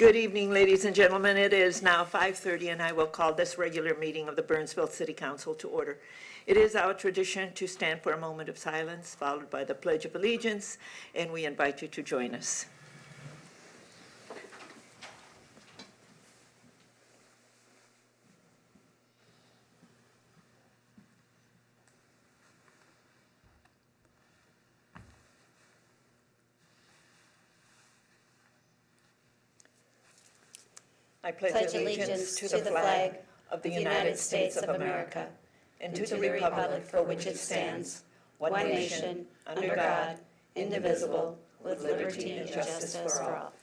Good evening, ladies and gentlemen. It is now 5:30, and I will call this regular meeting of the Burnsville City Council to order. It is our tradition to stand for a moment of silence, followed by the Pledge of Allegiance, and we invite you to join us. I pledge allegiance to the flag of the United States of America and to the republic for which it stands, one nation, under God, indivisible, with liberty and justice for all.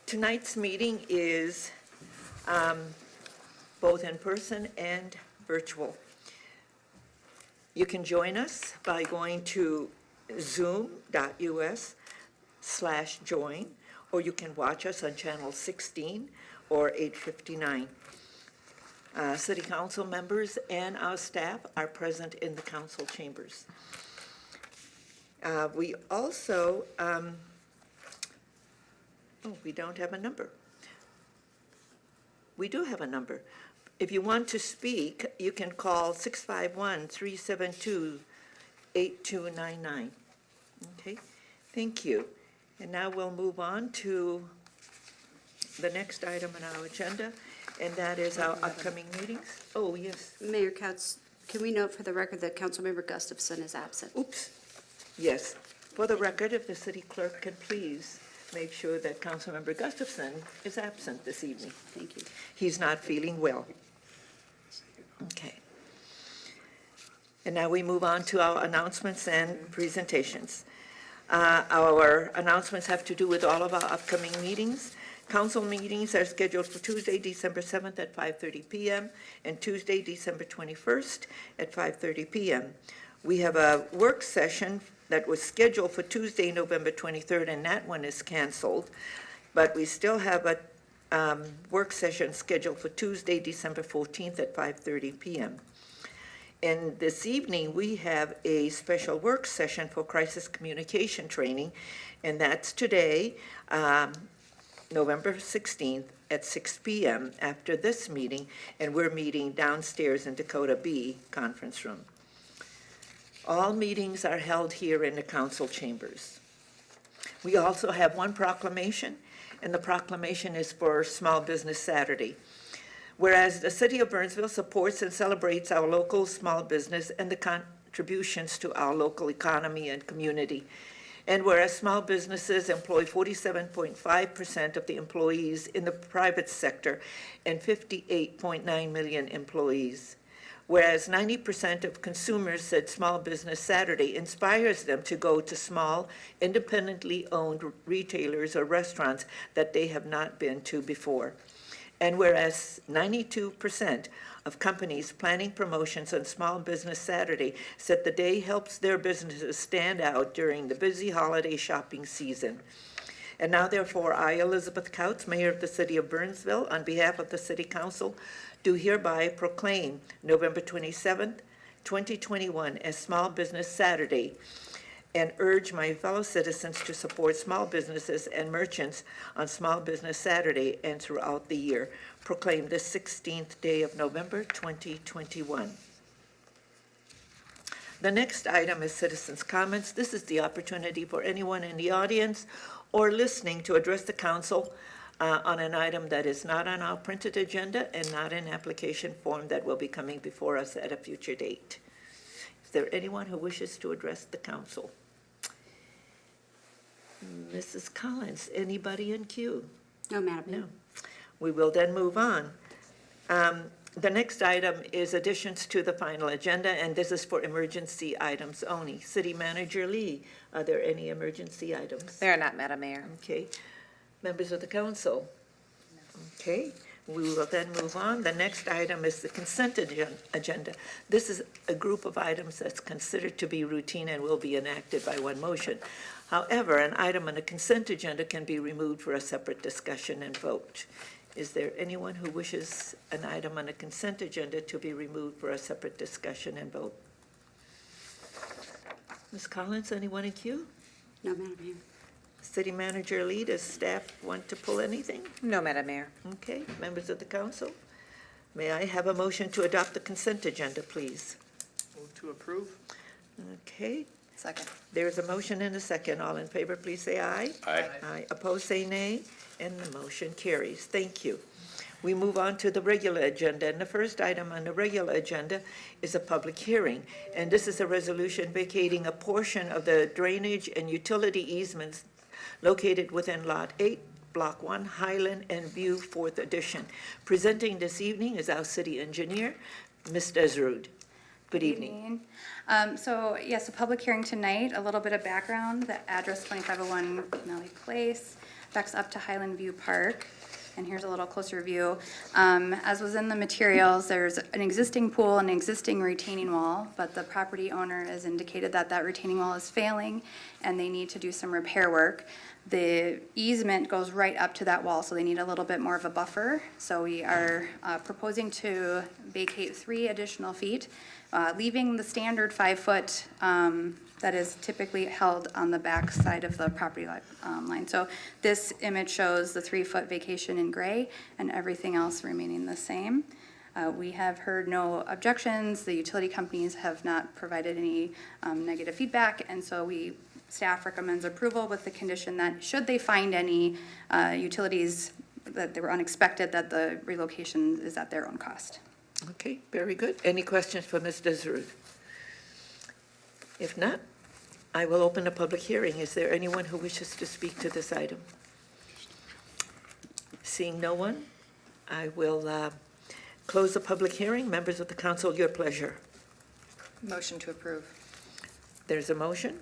Tonight's meeting is both in person and virtual. You can join us by going to zoom.us/join, or you can watch us on channel 16 or 859. City Council members and our staff are present in the council chambers. We also, we don't have a number. We do have a number. If you want to speak, you can call 651-372-8299. Okay, thank you. And now we'll move on to the next item on our agenda, and that is our upcoming meetings. Oh, yes. Mayor Couts, can we note for the record that Councilmember Gustafson is absent? Oops. Yes. For the record, if the city clerk can please make sure that Councilmember Gustafson is absent this evening. Thank you. He's not feeling well. Okay. And now we move on to our announcements and presentations. Our announcements have to do with all of our upcoming meetings. Council meetings are scheduled for Tuesday, December 7th at 5:30 p.m. and Tuesday, December 21st at 5:30 p.m. We have a work session that was scheduled for Tuesday, November 23rd, and that one is canceled. But we still have a work session scheduled for Tuesday, December 14th at 5:30 p.m. And this evening, we have a special work session for crisis communication training, and that's today, November 16th at 6 p.m. after this meeting, and we're meeting downstairs in Dakota B conference room. All meetings are held here in the council chambers. We also have one proclamation, and the proclamation is for Small Business Saturday. Whereas the City of Burnsville supports and celebrates our local small business and the contributions to our local economy and community. And whereas small businesses employ 47.5% of the employees in the private sector and 58.9 million employees. Whereas 90% of consumers said Small Business Saturday inspires them to go to small, independently owned retailers or restaurants that they have not been to before. And whereas 92% of companies planning promotions on Small Business Saturday said the day helps their businesses stand out during the busy holiday shopping season. And now, therefore, I, Elizabeth Couts, Mayor of the City of Burnsville, on behalf of the City Council, do hereby proclaim November 27th, 2021 as Small Business Saturday, and urge my fellow citizens to support small businesses and merchants on Small Business Saturday and throughout the year. Proclaim this 16th day of November 2021. The next item is citizens' comments. This is the opportunity for anyone in the audience or listening to address the council on an item that is not on our printed agenda and not in application form that will be coming before us at a future date. Is there anyone who wishes to address the council? Mrs. Collins, anybody in queue? No, Madam Mayor. No. We will then move on. The next item is additions to the final agenda, and this is for emergency items only. City Manager Lee, are there any emergency items? There are not, Madam Mayor. Okay. Members of the council? No. Okay. We will then move on. The next item is the consent agenda. This is a group of items that's considered to be routine and will be enacted by one motion. However, an item on the consent agenda can be removed for a separate discussion and vote. Is there anyone who wishes an item on the consent agenda to be removed for a separate discussion and vote? Ms. Collins, anyone in queue? No, Madam Mayor. City Manager Lee, does staff want to pull anything? No, Madam Mayor. Okay, members of the council, may I have a motion to adopt the consent agenda, please? Move to approve. Okay, Second. there's a motion and a second. All in favor, please say aye. Aye. Aye. Opposed, say nay, and the motion carries. Thank you. We move on to the regular agenda, and the first item on the regular agenda is a public hearing. And this is a resolution vacating a portion of the drainage and utility easements located within Lot 8, Block 1, Highland and View, 4th Edition. Presenting this evening is our city engineer, Ms. Desrud. Good evening. So, yes, a public hearing tonight, a little bit of background. The address 2501 Canelli Place backs up to Highland View Park. And here's a little closer view. As was in the materials, there's an existing pool, an existing retaining wall, but the property owner has indicated that that retaining wall is failing and they need to do some repair work. The easement goes right up to that wall, so they need a little bit more of a buffer. So we are proposing to vacate 3 additional feet, leaving the standard 5-foot that is typically held on the back side of the property line. So this image shows the 3-foot vacation in gray and everything else remaining the same. We have heard no objections. The utility companies have not provided any negative feedback, and so staff recommends approval with the condition that should they find any utilities that they were unexpected, that the relocation is at their own cost. Okay, very good. Any questions for Ms. Desrud? If not, I will open a public hearing. Is there anyone who wishes to speak to this item? Seeing no one, I will close the public hearing. Members of the council, your pleasure. Motion to approve. There's a motion.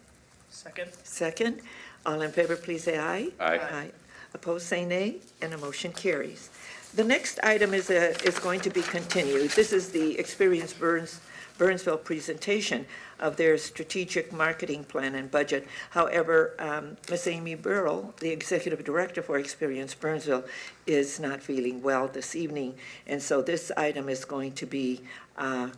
Second. Second. All in favor, please say aye. Aye. Opposed, say nay, and the motion carries. The next item is going to be continued. This is the Experience Burnsville presentation of their strategic marketing plan and budget. However, Ms. Amy Burrell, the Executive Director for Experience Burnsville, is not feeling well this evening, and so this item is going to be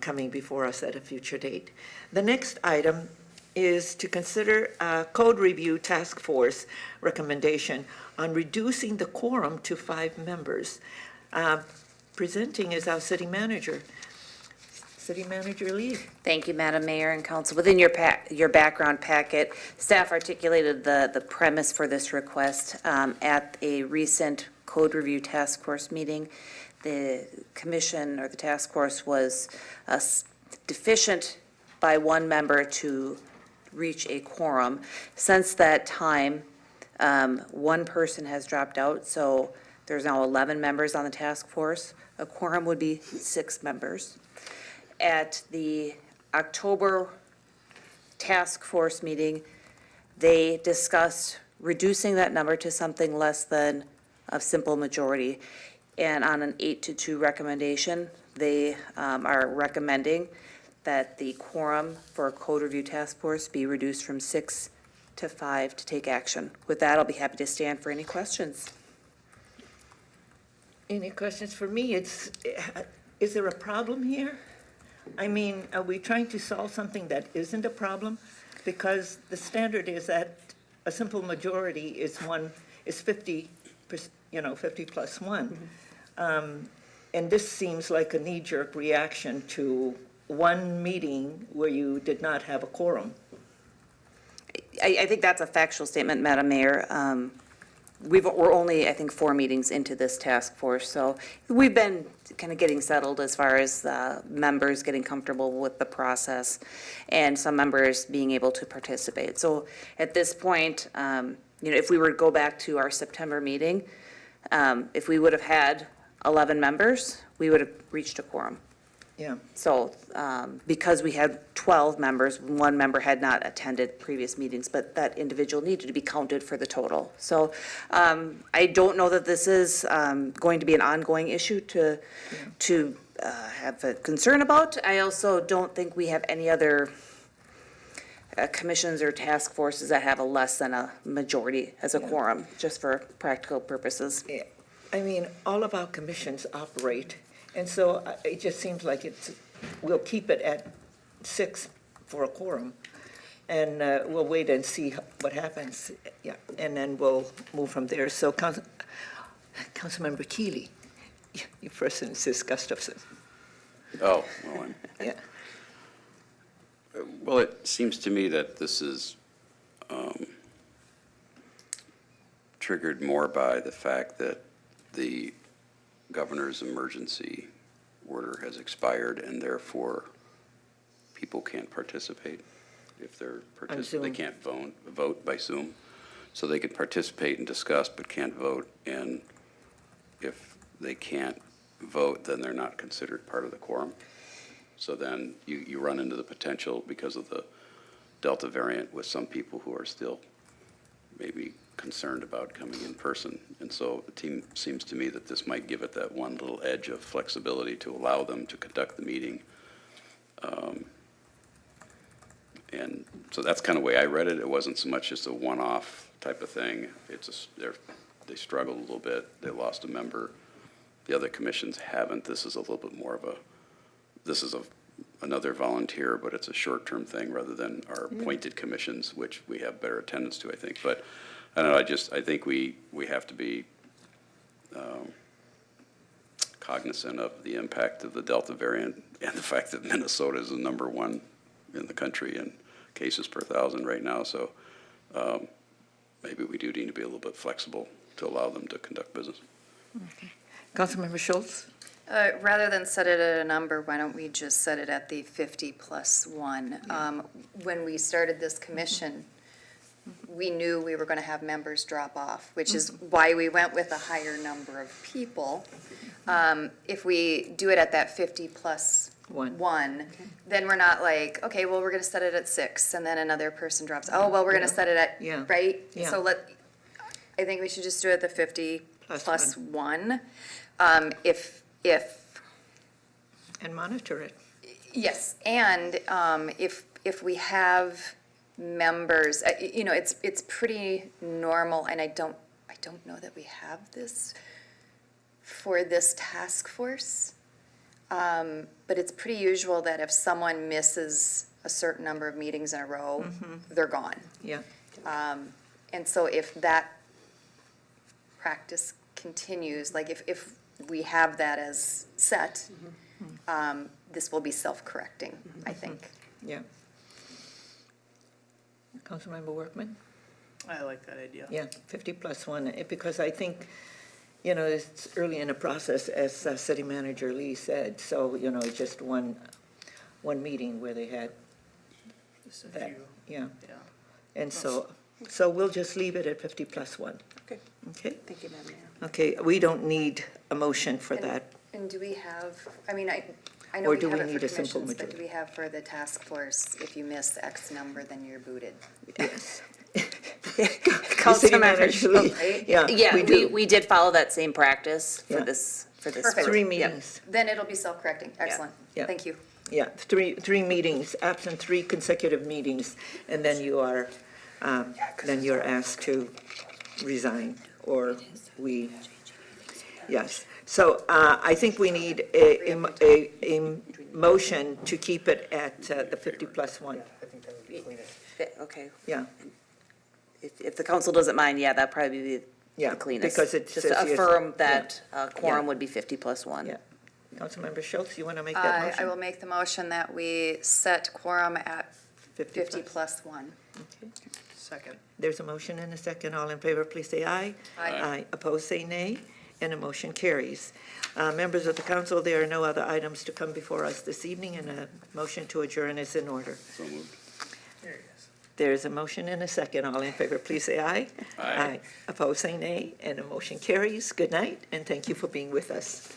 coming before us at a future date. The next item is to consider a code review task force recommendation on reducing the quorum to 5 members. Presenting is our city manager. City Manager Lee. Thank you, Madam Mayor and Council. Within your background packet, staff articulated the premise for this request at a recent code review task force meeting. The commission or the task force was deficient by 1 member to reach a quorum. Since that time, 1 person has dropped out, so there's now 11 members on the task force. A quorum would be 6 members. At the October task force meeting, they discussed reducing that number to something less than a simple majority. And on an 8-2 recommendation, they are recommending that the quorum for a code review task force be reduced from 6 to 5 to take action. With that, I'll be happy to stand for any questions. Any questions for me? Is there a problem here? I mean, are we trying to solve something that isn't a problem? Because the standard is that a simple majority is 50, 50 plus 1. And this seems like a knee-jerk reaction to 1 meeting where you did not have a quorum. I think that's a factual statement, Madam Mayor. We're only, I think, 4 meetings into this task force, so we've been kind of getting settled as far as members getting comfortable with the process and some members being able to participate. So at this point, if we were to go back to our September meeting, if we would have had 11 members, we would have reached a quorum. Yeah. So because we had 12 members, 1 member had not attended previous meetings, but that individual needed to be counted for the total. So I don't know that this is going to be an ongoing issue to have a concern about. I also don't think we have any other commissions or task forces that have a less than a majority as a quorum, just for practical purposes. Yeah. I mean, all of our commissions operate, and so it just seems like we'll keep it at 6 for a quorum. and we'll wait and see what happens, yeah, and then we'll move from there. So Councilmember Keeley, your first name is Gustafson, Oh, well, yeah. well, it seems to me that this is triggered more by the fact that the governor's emergency order has expired, and therefore people can't participate if they're they Zoom. can't vote by Zoom. So they could participate and discuss, but can't vote, and if they can't vote, then they're not considered part of the quorum. So then you run into the potential, because of the Delta variant, with some people who are still maybe concerned about coming in person. And so the team seems to me that this might give it that one little edge of flexibility to allow them to conduct the meeting. And so that's kind of the way I read it. It wasn't so much just a one-off type of thing. It's they struggled a little bit. They lost a member. The other commissions haven't. This is a little bit more of another volunteer, but it's a short-term thing rather than our appointed commissions, which we have better attendance to, I think. But I don't know, I think we have to be cognizant of the impact of the Delta variant and the fact that Minnesota is the #1 in the country in cases per 1,000 right now. So maybe we do need to be a little bit flexible to allow them to conduct business. Councilmember Schultz? Rather than set it at a number, why don't we just set it at the 50 plus 1? When we started this commission, we knew we were going to have members drop off, which is why we went with a higher number of people. If we do it at that 50 plus One. 1, then we're not like, okay, well, we're going to set it at 6, and then another person drops. Oh, well, we're going to set it at, Yeah. right? Yeah. So I think we should just do it at the 50 Plus plus one. 1. If And monitor it. Yes, and if we have members, it's pretty normal, and I don't know that we have this for this task force, but it's pretty usual that if someone misses a certain number of meetings in a row, they're gone. Yeah, And so if that practice continues, like if we have that as set, this will be self-correcting, I think. yeah. Councilmember Workman? I like that idea. Yeah, 50 plus 1, because I think, it's early in the process, as City Manager Lee said, so, it's just one meeting where they had Just a that, few, yeah. yeah. And so we'll just leave it at 50 plus 1. Okay. Okay? Thank you, Madam Mayor. Okay, we don't need a motion for that. And do we have, I know Or we do have we it need for a simple commissions, but majority? do we have for the task force, if you miss X number, then you're booted? Yes. Councilmember Schultz. Right? Yeah, Yeah, we do. we did follow that same practice Yeah. for this. Perfect. 3 Yep. meetings. Then it'll be self-correcting, excellent, Yeah. thank you. Yeah, three meetings, absent 3 consecutive meetings, and then you're asked to resign, or yes. So I think we need a motion to keep it at the 50 plus 1. I think that would be cleanest. Okay, Yeah, if the council doesn't mind, yeah, that'd probably be yeah, the cleanest. because it Just says to yes, affirm yeah. that quorum Yeah. would be 50 plus 1. yeah. Councilmember Schultz, you want to make that motion? I will make the motion that we set quorum at 50 plus 1. Okay. Second. There's a motion and a second. All in favor, please say aye. Aye. Opposed, say nay, and the motion carries. Members of the council, there are no other items to come before us this evening, and a motion to adjourn is in order. So moved. There it is. There's a motion and a second. All in favor, please say aye. Aye. Opposed, say nay, and the motion carries. Good night, and thank you for being with us.